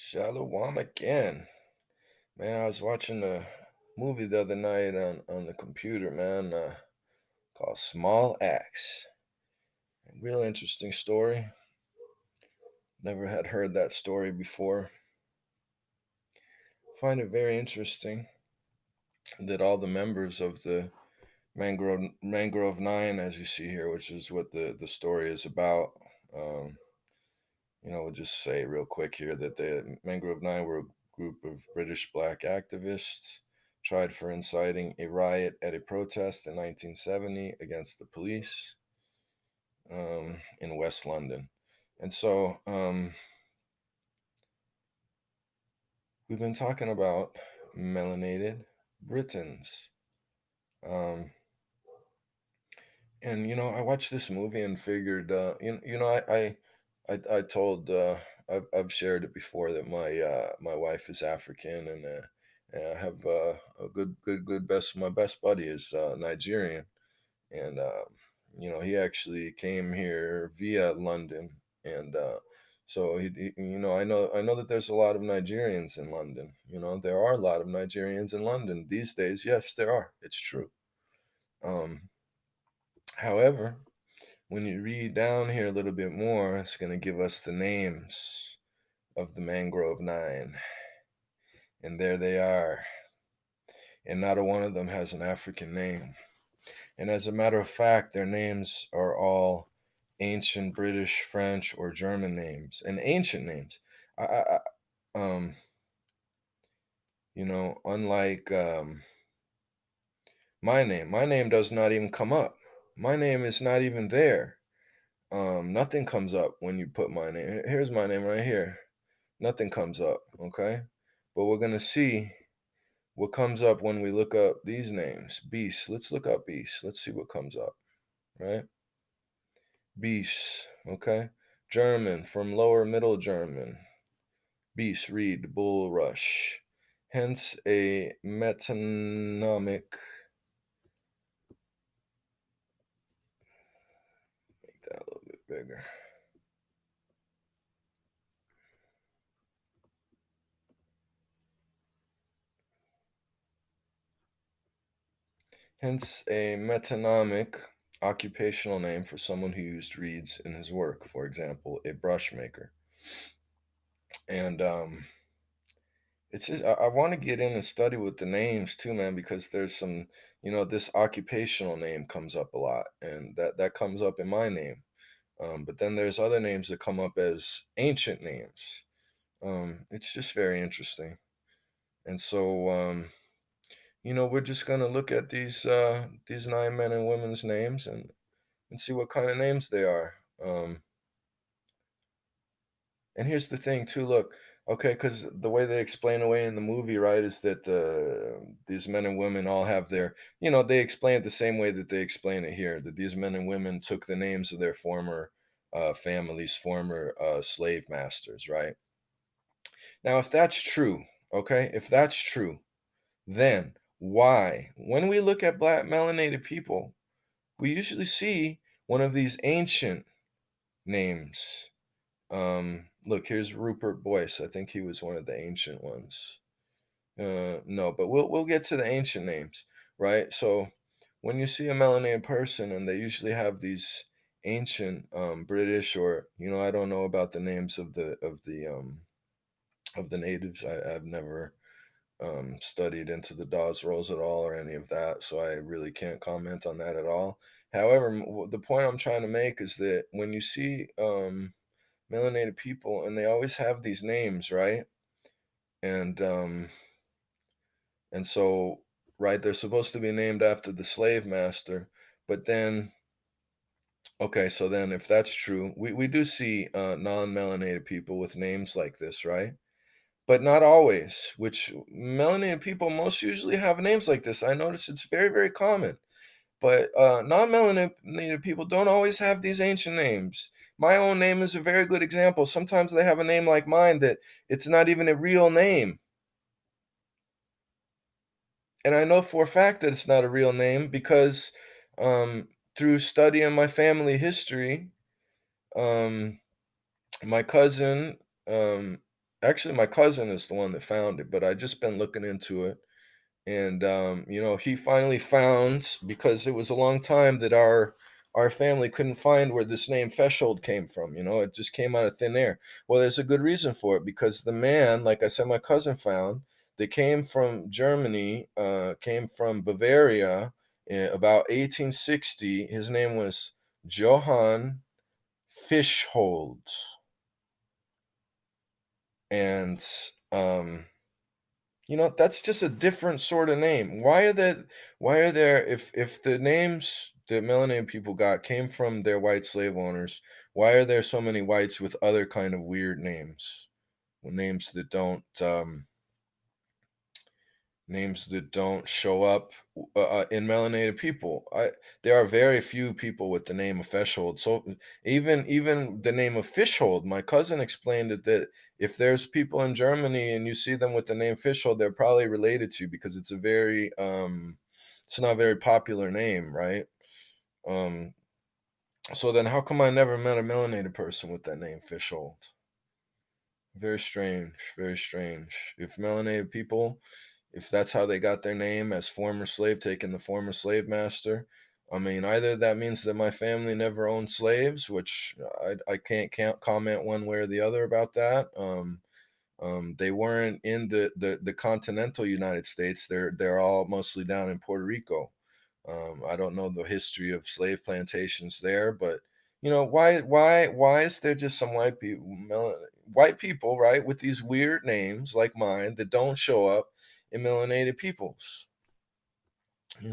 Shalom again. Man, I was watching a movie the other night on the computer, man, called Small Axe. Real interesting story. Never had heard that story before. Find it very interesting that all the members of the Mangrove Nine, as you see here, which is what the story is about. Um, we'll just say real quick here that the Mangrove Nine were a group of British black activists tried for inciting a riot at a protest in 1970 against the police in West London. And so we've been talking about melanated Britons. Um, and I watched this movie and figured, I told, I've shared it before that my wife is African, and I have a good best. My best buddy is Nigerian, and he actually came here via London, and so I know that there's a lot of Nigerians in London. There are a lot of Nigerians in London these days. Yes, there are. It's true. Um, However, when you read down here a little bit more, it's going to give us the names of the Mangrove Nine. And there they are. And not a one of them has an African name. And as a matter of fact, their names are all ancient British, French, or German names, and ancient names. I unlike my name does not even come up. My name is not even there. Nothing comes up when you put my name. Here's my name right here. Nothing comes up, okay? But we're gonna see what comes up when we look up these names. Beast. Let's look up Beast. Let's see what comes up, right? Beast, okay? German from Lower Middle German. Beast, read, bulrush. Hence a metonymic. Make that a little bit bigger. Hence a metonymic occupational name for someone who used reeds in his work, for example, a brush maker. And it's just I want to get in and study with the names too, man, because there's some, this occupational name comes up a lot, and that comes up in my name. But then there's other names that come up as ancient names. It's just very interesting. And so we're just gonna look at these nine men and women's names and see what kind of names they are. And here's the thing too, look, okay, because the way they explain away in the movie, right, is that these men and women all have their, they explain it the same way that they explain it here, that these men and women took the names of their former families, former slave masters, right? Now, if that's true, okay, if that's true, then why, when we look at black melanated people, we usually see one of these ancient names. Look, here's Rupert Boyce. I think he was one of the ancient ones. No, but we'll get to the ancient names, right? So when you see a melanated person, and they usually have these ancient British, or I don't know about the names of the natives. I've never studied into the Dawes Rolls at all or any of that, so I really can't comment on that at all. However, the point I'm trying to make is that when you see melanated people, and they always have these names, right? And so, right, they're supposed to be named after the slave master, but then, okay, so then if that's true, we do see non-melanated people with names like this, right? But not always, which melanated people most usually have names like this. I notice it's very, very common. But non-melanated people don't always have these ancient names. My own name is a very good example. Sometimes they have a name like mine that it's not even a real name. And I know for a fact that it's not a real name because through studying my family history, um, my cousin, um, Actually, my cousin is the one that found it, but I just been looking into it. And he finally found, because it was a long time that our family couldn't find where this name Feshold came from. It just came out of thin air. Well, there's a good reason for it, because the man, like I said, my cousin found, that came from Germany, came from Bavaria in about 1860. His name was Johann Fischhold, and that's just a different sort of name. Why are there, if the names that melanated people got came from their white slave owners, why are there so many whites with other kind of weird names? Well, names that don't show up in melanated people. There are very few people with the name of Feshold. So even the name of Fishhold, my cousin explained it, that if there's people in Germany and you see them with the name Fishhold, they're probably related to you, because it's not a very popular name, right? Um, so then how come I never met a melanated person with that name Fishhold? Very strange, very strange. If melanated people, if that's how they got their name, as former slave, taking the former slave master, I mean, either that means that my family never owned slaves, which I can't comment one way or the other about that. They weren't in the continental United States. They're all mostly down in Puerto Rico. I don't know the history of slave plantations there, but why is there just some white people, right, with these weird names like mine that don't show up in melanated peoples?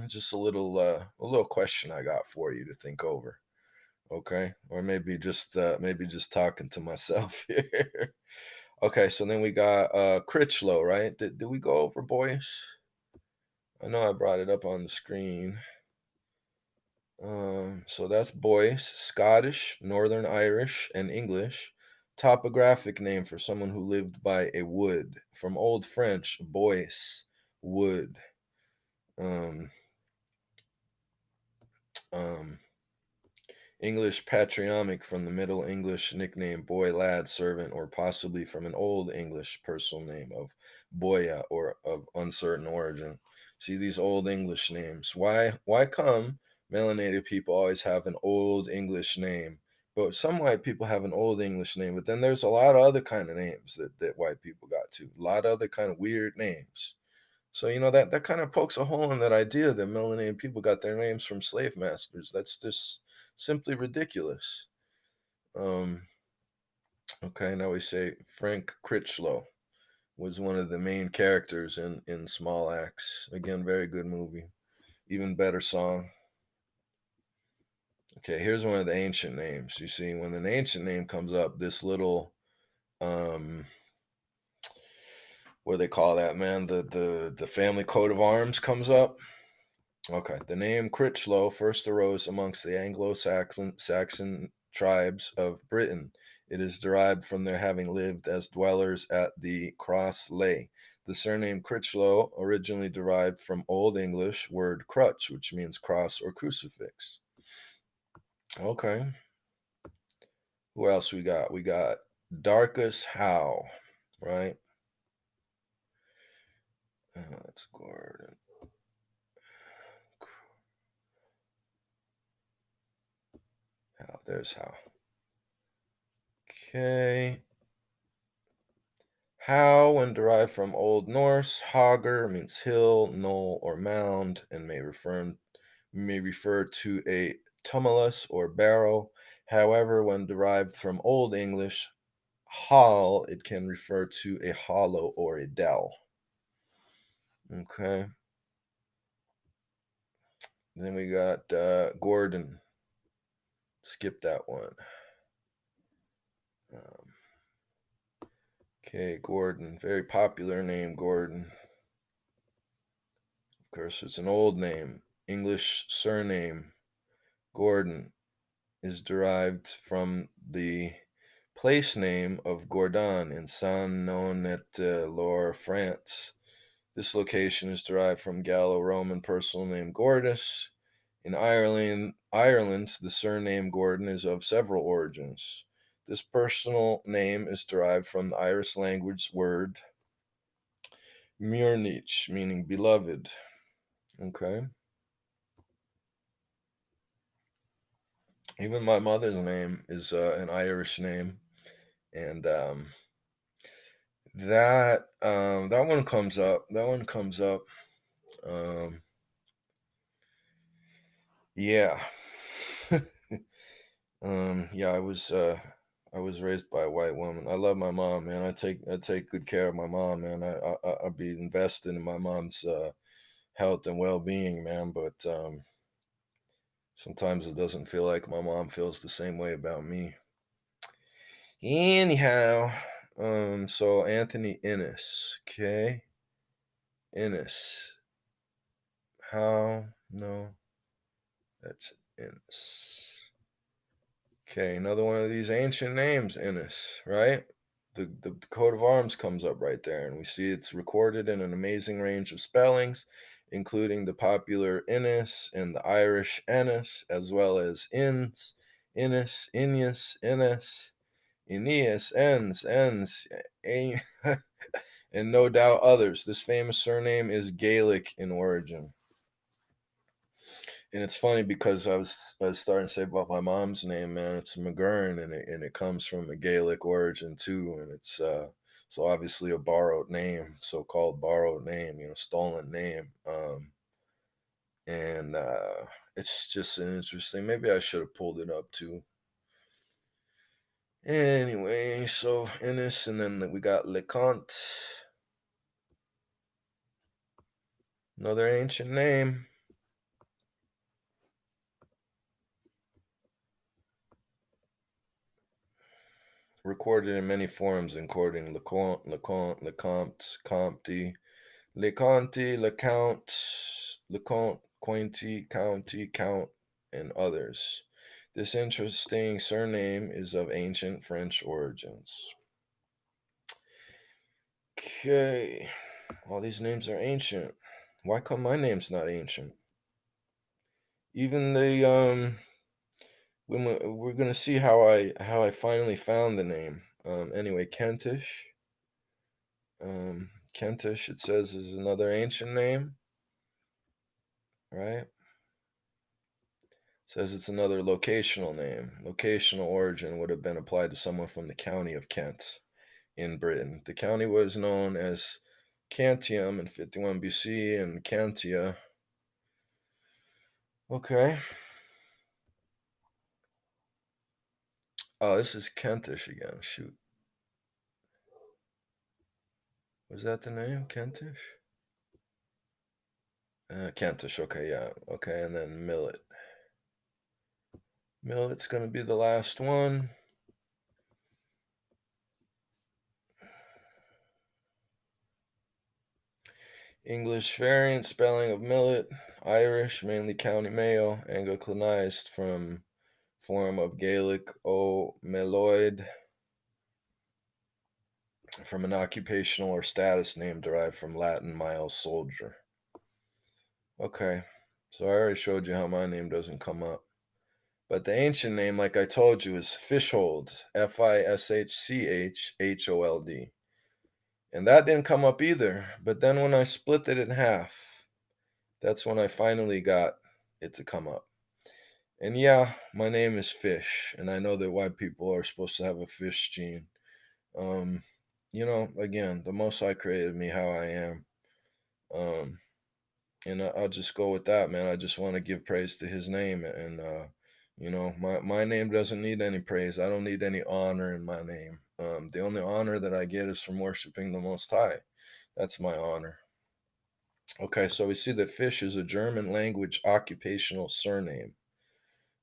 Just a little question I got for you to think over. Okay, or maybe just talking to myself here. Okay, so then we got Critchlow, right? Did we go over Boyce? I know I brought it up on the screen. So that's Boyce, Scottish, Northern Irish, and English. Topographic name for someone who lived by a wood. From Old French, Boyce, wood. Um, um, English patronymic from the Middle English nickname boy, lad, servant, or possibly from an Old English personal name of boya, or of uncertain origin. See these Old English names. Why come melanated people always have an Old English name? But some white people have an Old English name, but then there's a lot of other kind of names that white people got too. A lot of other kind of weird names. So that kind of pokes a hole in that idea that melanated people got their names from slave masters. That's just simply ridiculous. Um, okay, now we say Frank Critchlow was one of the main characters in Small Axe. Again, very good movie. Even better song. Okay, here's one of the ancient names. You see, when an ancient name comes up, this little um what do they call that, man? The family coat of arms comes up. Okay, the name Critchlow first arose amongst the Anglo-Saxon tribes of Britain. It is derived from their having lived as dwellers at the Cross Lay. The surname Critchlow originally derived from Old English word crutch, which means cross or crucifix. Okay, who else we got? We got Darcus Howe, right? That's Gordon. Howe, there's Howe. Okay. How, when derived from Old Norse, hagar means hill, knoll, or mound, and may refer to a tumulus or barrow. However, when derived from Old English, hall, it can refer to a hollow or a dell. Okay. Then we got Gordon. Skip that one. Um, okay, Gordon. Very popular name, Gordon. Of course, it's an old name. English surname, Gordon, is derived from the place name of Gourdon in Saint-Nonet-Loire, France. This location is derived from Gallo-Roman personal name Gordus. In Ireland, the surname Gordon is of several origins. This personal name is derived from the Irish language word Muirnich, meaning beloved. Okay. Even my mother's name is an Irish name, and that one comes up. That one comes up. Um, yeah. Yeah, I was raised by a white woman. I love my mom, man. I take good care of my mom, man. I'll be invested in my mom's health and well being, man. But sometimes it doesn't feel like my mom feels the same way about me. Anyhow, so Anthony Innes, okay, Innes. How? No, that's Innes. Okay, another one of these ancient names, Innis, right? The coat of arms comes up right there, and we see it's recorded in an amazing range of spellings, including the popular Innis and the Irish Ennis, as well as Inns, Innis, Innius, Innes, Aeneas, Ens, A- and no doubt others. This famous surname is Gaelic in origin. And it's funny because I was starting to say about my mom's name, man. It's McGurn, and it comes from a Gaelic origin too, and it's so obviously a borrowed name, so-called borrowed name, stolen name. And it's just an interesting. Maybe I should have pulled it up too. Anyway, so Innis, and then we got LeConte, another ancient name. Recorded in many forms, including LeComte, Comte, LeConte, LeCount, Cointy, County, Count, and others. This interesting surname is of ancient French origins. Okay, all these names are ancient. Why come my name's not ancient? Even the when we're gonna see how I finally found the name. Anyway, Kentish. Kentish, it says, is another ancient name, right? Says it's another locational name. Locational origin would have been applied to someone from the county of Kent in Britain. The county was known as Cantium in 51 BC and Cantia. Okay. Oh, this is Kentish again. Shoot. Was that the name? Kentish? Kentish. Okay, yeah. Okay, and then Millet. Millet's going to be the last one. English variant spelling of millet, Irish, mainly County Mayo, Anglicized from form of Gaelic O Meloid, from an occupational or status name derived from Latin miles soldier. Okay, so I already showed you how my name doesn't come up. But the ancient name, like I told you, is Fishhold, Fishchold. And that didn't come up either. But then when I split it in half, that's when I finally got it to come up. And yeah, my name is Fish, and I know that white people are supposed to have a fish gene. Um, again, the Most High created me how I am, um, and I'll just go with that, man. I just want to give praise to His name, and my name doesn't need any praise. I don't need any honor in my name. The only honor that I get is from worshiping the Most High. That's my honor. Okay, so we see that Fish is a German language occupational surname.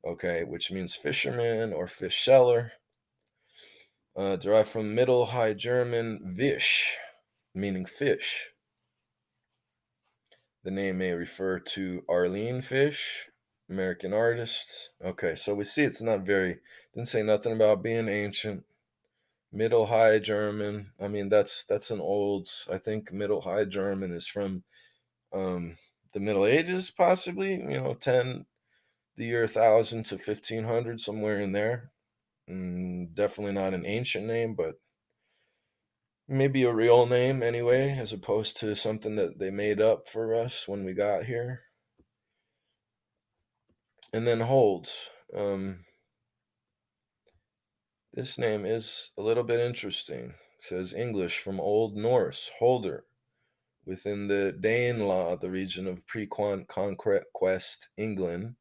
Okay, which means fisherman or fish seller, derived from Middle High German Wisch, meaning fish. The name may refer to Arlene Fish, American artist. Okay, so we see it's not very, didn't say nothing about being ancient. Middle High German. I mean, that's an old, I think Middle High German is from um, the Middle Ages, possibly, 10, the year 1000 to 1500, somewhere in there. Definitely not an ancient name, but maybe a real name anyway, as opposed to something that they made up for us when we got here. And then Hold. This name is a little bit interesting. It says English from Old Norse, holder, within the Danelaw, the region of pre-conquest England,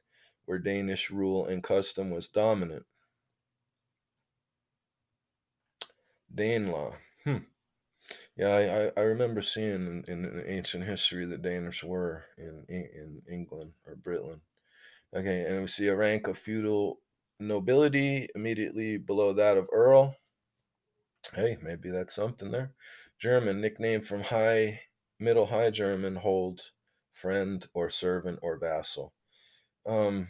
where Danish rule and custom was dominant. Danelaw. Yeah, I remember seeing in ancient history that Danish were in England or Britland. Okay, and we see a rank of feudal nobility immediately below that of earl. Hey, maybe that's something there. German, nickname from Middle High German, hold, friend or servant or vassal. Um,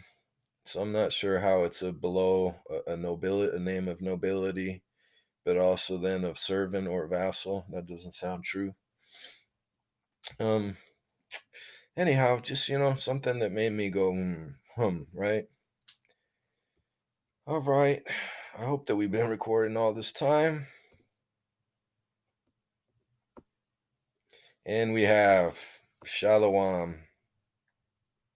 so I'm not sure how it's a below a nobility, a name of nobility, but also then of servant or vassal. That doesn't sound true. Um, Anyhow, just something that made me go right? All right. I hope that we've been recording all this time. And we have Shalom.